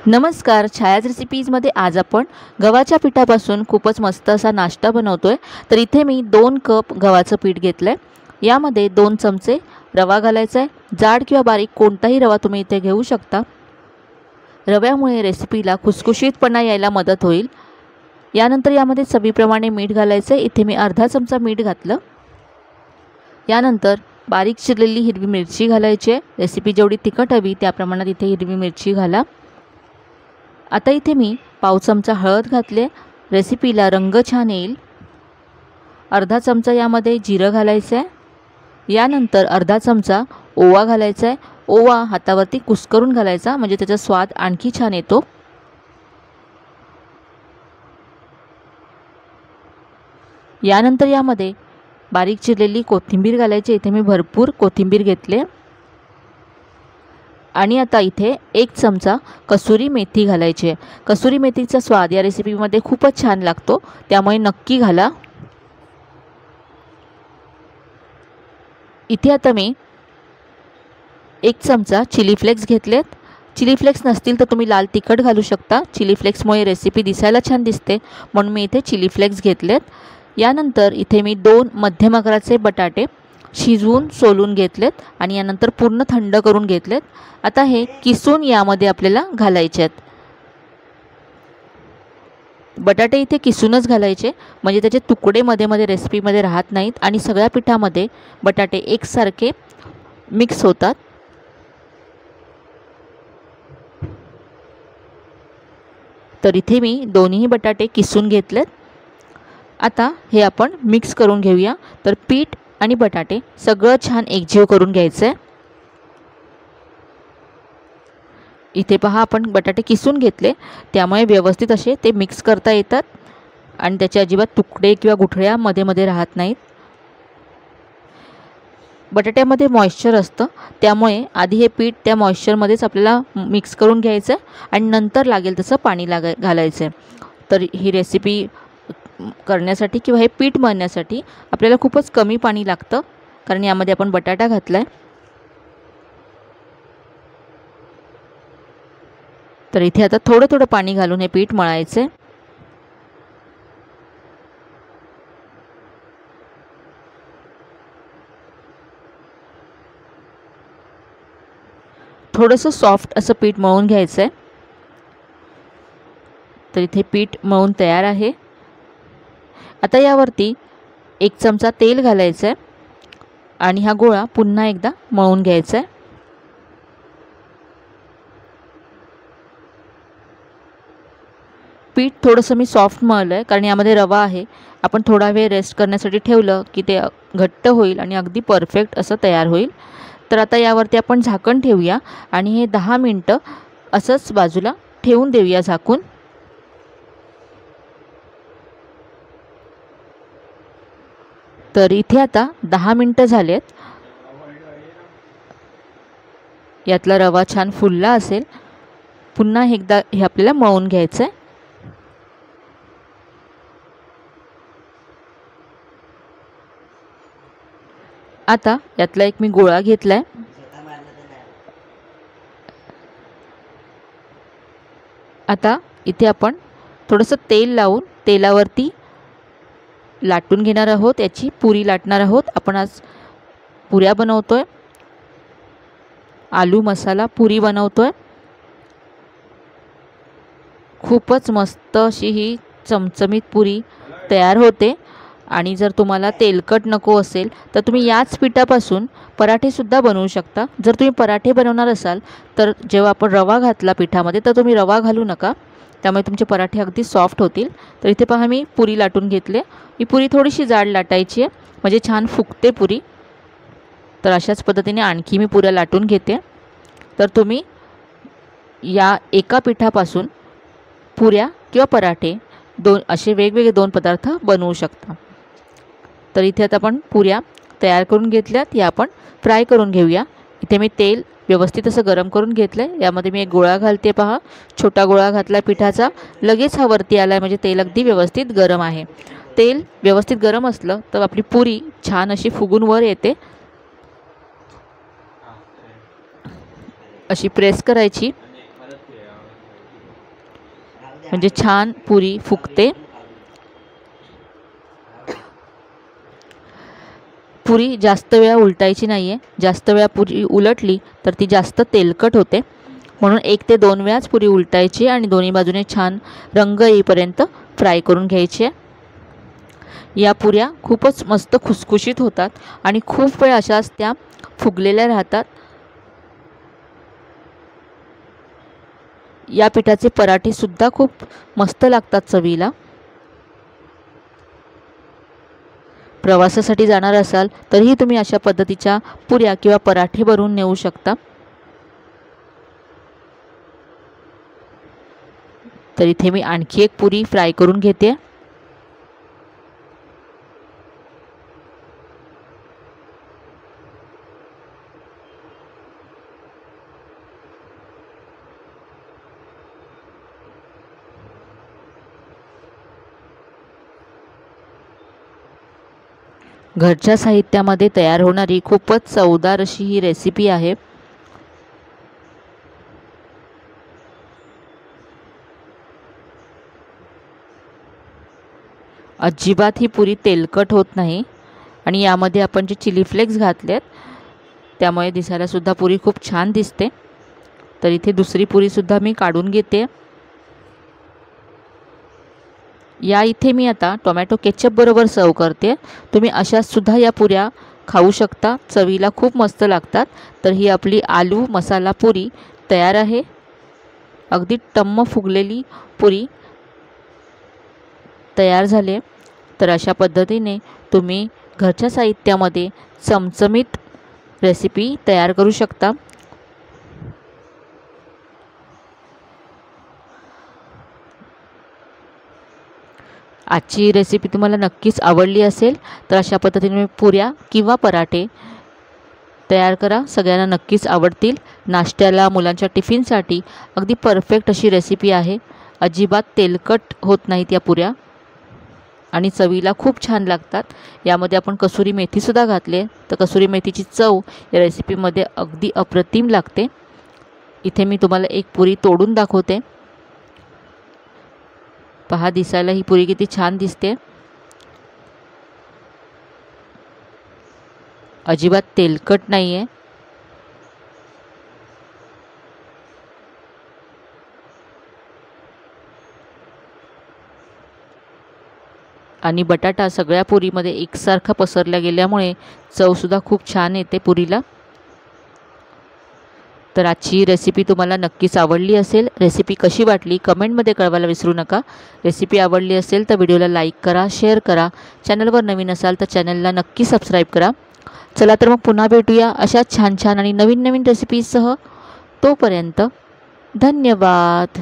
नमस्कार, छायाज रेसिपीजमध्ये आज आपण गव्हाच्या पिठापासून खूपच मस्त असा नाश्ता बनवतोय। तर इथे मी 2 कप गव्हाचं पीठ घेतलंय। यामध्ये 2 चमचे रवा घालायचा आहे। जाड किंवा बारीक कोणताही रवा तुम्ही इथे घेऊ शकता। रव्यामुळे रेसिपीला खुसखुशीतपणा यायला मदत होईल। यानंतर यामध्ये चवीप्रमाणे मीठ घालायचं आहे। इथे मी अर्धा चमचा मीठ घातलं। यानंतर बारीक चिरलेली हिरवी मिरची घालायची आहे। रेसिपी जेवढी तिखट हवी त्या प्रमाणात इथे हिरवी मिरची घाला। आता इथे मी पाव चमचा हळद घातले, रेसिपीला रंग छान येईल। अर्धा चमचा यामध्ये जिरं घालायचं आहे। यानंतर अर्धा चमचा ओवा घालायचा आहे। ओवा हातावरती कुस्करून घालायचा म्हणजे त्याचा स्वाद आणखी छान येतो। यानंतर यामध्ये बारीक चिरलेली कोथिंबीर घालायची। इथे मी भरपूर कोथिंबीर घेतले आणि आता इथे 1 चमचा कसुरी मेथी घालायची आहे। कसुरी मेथीचा स्वाद या रेसिपीमध्ये खूपच छान लागतो, त्यामुळे नक्की घाला। इथे आता मी 1 चमचा चिली फ्लेक्स घेतलेत। चिली फ्लेक्स नसतील तर तुम्ही लाल तिखट घालू शकता। चिली फ्लेक्समुळे रेसिपी दिसायला छान दिसते, म्हणून मी इथे चिली फ्लेक्स घेतलेत। यानंतर इथे मी 2 मध्यम आकाराचे बटाटे शिजवून सोलून घेतलेत आणि यानंतर पूर्ण थंड करून घेतलेत। आता हे किसून यामध्ये आपल्याला घालायचे आहेत। बटाटे इथे किसूनच घालायचे म्हणजे त्याचे तुकडे मध्ये मध्ये रेसिपीमध्ये राहत नाहीत आणि सगळ्या पिठामध्ये बटाटे एकसारखे मिक्स होतात। तर इथे मी दोन्ही बटाटे किसून घेतलेत। आता हे आपण मिक्स करून घेऊया। तर पीठ आणि बटाटे सगळं छान एकजीव करून घ्यायचं आहे। इथे पहा आपण बटाटे किसून घेतले, त्यामुळे व्यवस्थित असे ते मिक्स करता येतात आणि त्याचे अजिबात तुकडे किंवा गुठळ्या मध्ये मध्ये राहत नाहीत। बटाट्यामध्ये मॉइश्चर असतं, त्यामुळे आधी हे पीठ त्या मॉइश्चरमध्येच आपल्याला मिक्स करून घ्यायचं आणि नंतर लागेल तसं पाणी घालायचं आहे। तर ही रेसिपी करण्यासाठी किंवा हे पीठ मळण्यासाठी आपल्याला खूपच कमी पाणी लागतं, कारण यामध्ये आपण बटाटा घातलाय। तर इथे आता थोडं थोडं पाणी घालून हे पीठ मळायचं आहे। थोडंसं सॉफ्ट असं पीठ मळून घ्यायचं आहे। तर इथे पीठ मळून तयार आहे। आता यावरती 1 चमचा तेल घालायचं आहे आणि हा गोळा पुन्हा एकदा मळून घ्यायचा आहे। पीठ थोडंसं मी सॉफ्ट मळलं आहे, कारण यामध्ये रवा आहे। आपण थोडा वेळ रेस्ट करण्यासाठी ठेवलं की ते घट्ट होईल आणि अगदी परफेक्ट असं तयार होईल। तर आता यावरती आपण झाकण ठेवूया आणि हे 10 मिनिटं असंच बाजूला ठेवून देऊया झाकून। तर इथे आता 10 मिनिटं झालेत। यातला रवा छान फुलला असेल। पुन्हा एकदा हे आपल्याला मळून घ्यायचं आहे। आता यातला एक मी गोळा घेतलाय। आता इथे आपण थोडंसं तेल लावून तेलावरती लाटून घेणार आहोत, याची पुरी लाटणार आहोत। आपण आज पुऱ्या बनवतोय, आलू मसाला पुरी बनवतोय। खूपच मस्त अशी ही चमचमीत पुरी तयार होते। आणि जर तुम्हाला तेलकट नको असेल तर तुम्ही याच पिठापासून पराठे सुद्धा बनवू शकता। जर तुम्ही पराठे बनवणार असाल तर जेव्हा आपण रवा घातला पिठामध्ये तर तुम्ही रवा घालू नका, त्यामुळे तुमचे पराठे अगदी सॉफ्ट होतील। तर इथे पहा मी पुरी लाटून घेतली। ही पुरी थोडीशी जाड लाटायची आहे म्हणजे छान फुगते पुरी। तर अशाच पद्धतीने आणखी मी पुऱ्या लाटून घेते। तर तुम्ही या एका पिठापासून पुऱ्या किंवा पराठे असे वेगवेगळे 2 पदार्थ बनवू शकता। तर इथे आता आपण पुऱ्या तयार करून घेतल्यात, या आपण फ्राय करून घेऊया। इथे मी तेल व्यवस्थित असं गरम करून घेतलंय। यामध्ये मी एक गोळा घालते, पहा छोटा गोळा घातला पिठाचा, लगेच हा वरती आलाय म्हणजे तेल अगदी व्यवस्थित गरम आहे। तेल व्यवस्थित गरम असलं तर आपली पुरी छान अशी फुगून वर येते। अशी प्रेस करायची म्हणजे छान पुरी फुगते। पुरी जास्त वेळा उलटायची नाही आहे, जास्त वेळा पुरी उलटली तर ती जास्त तेलकट होते, म्हणून 1 ते 2 वेळाच पुरी उलटायची आणि दोन्ही बाजूने छान रंग येईपर्यंत फ्राय करून घ्यायची आहे। या पुऱ्या खूपच मस्त खुसखुशीत होतात आणि खूप वेळ अशाच त्या फुगलेल्या राहतात। या पिठाचे पराठेसुद्धा खूप मस्त लागतात चवीला। प्रवासासाठी जाणार असाल तरीही तुम्ही अशा पद्धतीच्या पुऱ्या किंवा पराठे बनवून नेऊ शकता। तर इथे मी आणखी एक पुरी फ्राय करून घेते। घरच्या साहित्यामध्ये तयार होणारी खूपच चवदार अशी ही रेसिपी आहे। अजिबात ही पुरी तेलकट होत नाही आणि यामध्ये आपण जे चिली फ्लेक्स घातलेत त्यामुळे दिसायला सुद्धा पुरी खूप छान दिसते। तर इथे दुसरी पुरी सुद्धा मी काढून घेते। या इथे मी आता टोमॅटो केचप बरोबर सर्व करते। तुम्ही अशा सुद्धा या पुऱ्या खाऊ शकता, चवीला खूप मस्त लागतात। तर ही आपली आलू मसाला पुरी तयार आहे। अगदी टम्म फुगलेली पुरी तयार झाले। तर अशा पद्धतीने तुम्ही घरच्या साहित्यामध्ये चमचमीत रेसिपी तयार करू शकता। आजची रेसिपी तुम्हाला नक्कीच आवडली असेल तर अशा पद्धतीने पुऱ्या किंवा पराठे तयार करा, सगळ्यांना नक्कीच आवडतील। नाश्त्याला, मुलांच्या टिफिनसाठी अगदी परफेक्ट अशी रेसिपी आहे। अजिबात तेलकट होत नाहीत या पुऱ्या आणि चवीला खूप छान लागतात। यामध्ये आपण कसुरी मेथीसुद्धा घातले तर कसुरी मेथीची चव या रेसिपीमध्ये अगदी अप्रतिम लागते। इथे मी तुम्हाला एक पुरी तोडून दाखवते। पहा, दिसायला ही पुरी किती छान दिसते। अजिबात तेलकट नाही आहे। आणि बटाटा सगळ्या पुरीमध्ये एकसारखा पसरला गेल्यामुळे चवसुद्धा खूप छान येते पुरीला। तर आजची रेसिपी तुम्हाला नक्कीच आवडली असेल। रेसिपी कशी वाटली कमेंटमध्ये कळवायला विसरू नका। रेसिपी आवडली असेल तर व्हिडिओला लाईक करा, शेअर करा। चॅनलवर नवीन असाल तर चॅनलला नक्की सबस्क्राईब करा। चला तर मग पुन्हा भेटूया अशा छान छान आणि नवीन नवीन रेसिपीजसह। तोपर्यंत धन्यवाद।